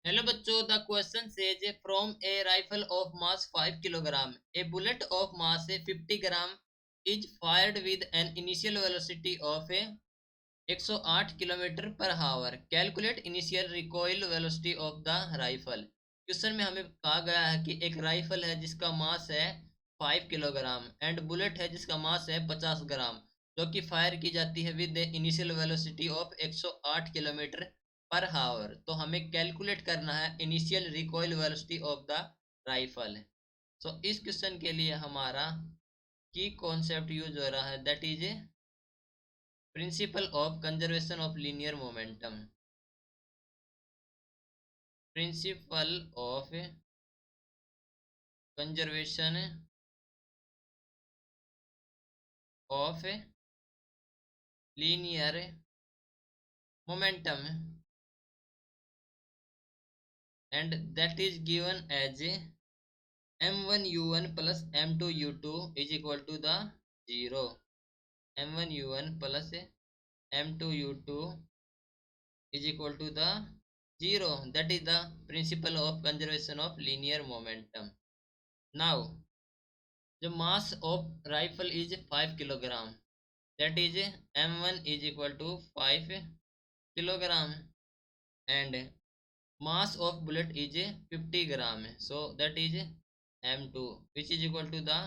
Hello बच्चों, the question says from a rifle of mass 5 kilogram a bullet of mass 50 gram is fired with an initial velocity of 108 kilometre per hour. Calculate initial recoil velocity of the rifle. Question में हमें कहा गया है कि एक rifle है जिसका मास है 5 किलोग्राम एंड बुलेट है जिसका मास है 50 ग्राम, जो कि फायर की जाती है with initial velocity of 108 kilometre per hour. तो हमें कैलकुलेट करना है initial recoil velocity of the rifle. So इस क्वेश्चन के लिए हमारा की कॉन्सेप्ट यूज हो रहा है, that is principal of conservation of linear momentum. Principal of conservation of linear momentum and that is given as m1u1 plus m2u2 is equal to the 0। m1u1 plus m2u2 is equal to the 0, that is the principle of conservation of linear momentum। now the mass of rifle is 5 kilogram, that is m1 is equal to 5 kilogram and mass of bullet is 50 gram, so that is m2 which is equal to the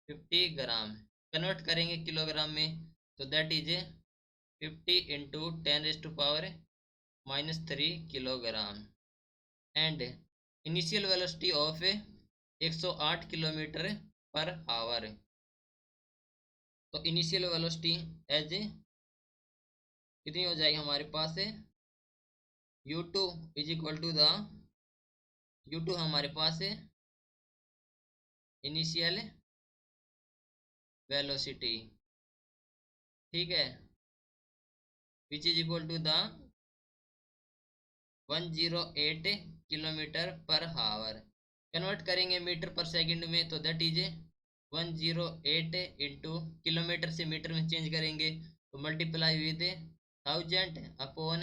50 gram। Convert करेंगे kilogram में तो that is 50 into 10⁻³ kilogram and initial velocity of 108 kilometre per hour. तो initial velocity एज कितनी हो जाएगी हमारे पास u2 is equal to the u2 हमारे पास है इनिशियल वेलोसिटी, ठीक है, which is equal to the 108 kilometre per hour. Convert करेंगे मीटर पर सेकंड में तो दैट इज 108 इंटू किलोमीटर से मीटर में चेंज करेंगे तो मल्टीप्लाई विद 1000 अपॉन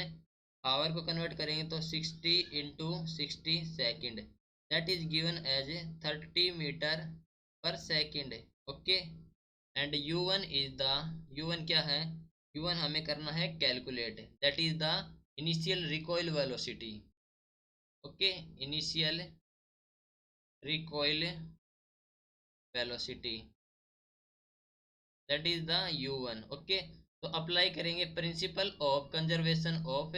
आवर को कन्वर्ट करेंगे तो 60 into 60 second, that is given as 30 metre per second. Okay and u1 is the u1 क्या है, u1 हमें करना है calculate, that is the initial recoil velocity. Okay initial recoil velocity that is the u1। Okay तो apply करेंगे principle of conservation of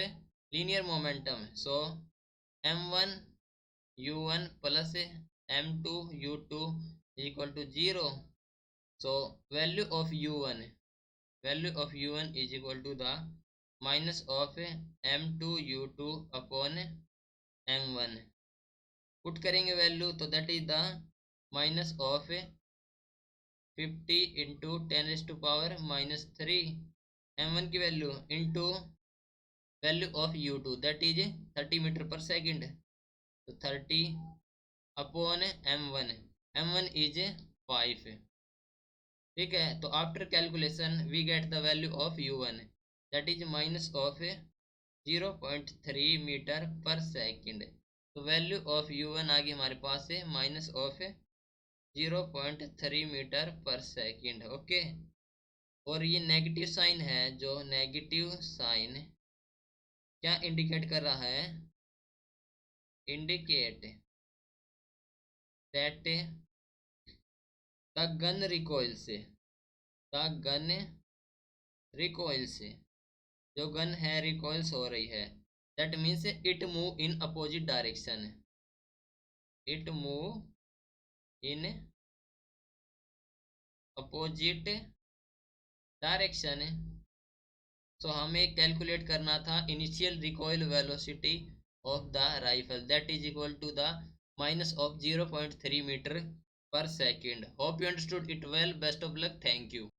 linear momentum. So m1 u1 plus m2 u2 equal to 0। So value of u1 is equal to the minus of m2 u2 upon m1। Put करेंगे value तो that is the minus of 50 into 10⁻³ m1 की value into value of u2 that is 30 metre per second, तो 30 upon m1 is 5, ठीक है। तो after calculation we get the value of u1 that is minus of 0.3 metre per second. तो value of u1 आ गई हमारे पास है minus of 0.3 metre per second. Okay और ये नेगेटिव साइन है, जो नेगेटिव साइन क्या इंडिकेट कर रहा है, indicate that the gun recoil से, द गन रिकॉइल से, जो गन है रिकॉइल्स हो रही है, that means it move in opposite direction, it move in opposite direction. So हमें कैलकुलेट करना था initial recoil velocity of the rifle that is equal to the minus of 0.3 metre per second. Hope you understood it well, best of luck, thank you.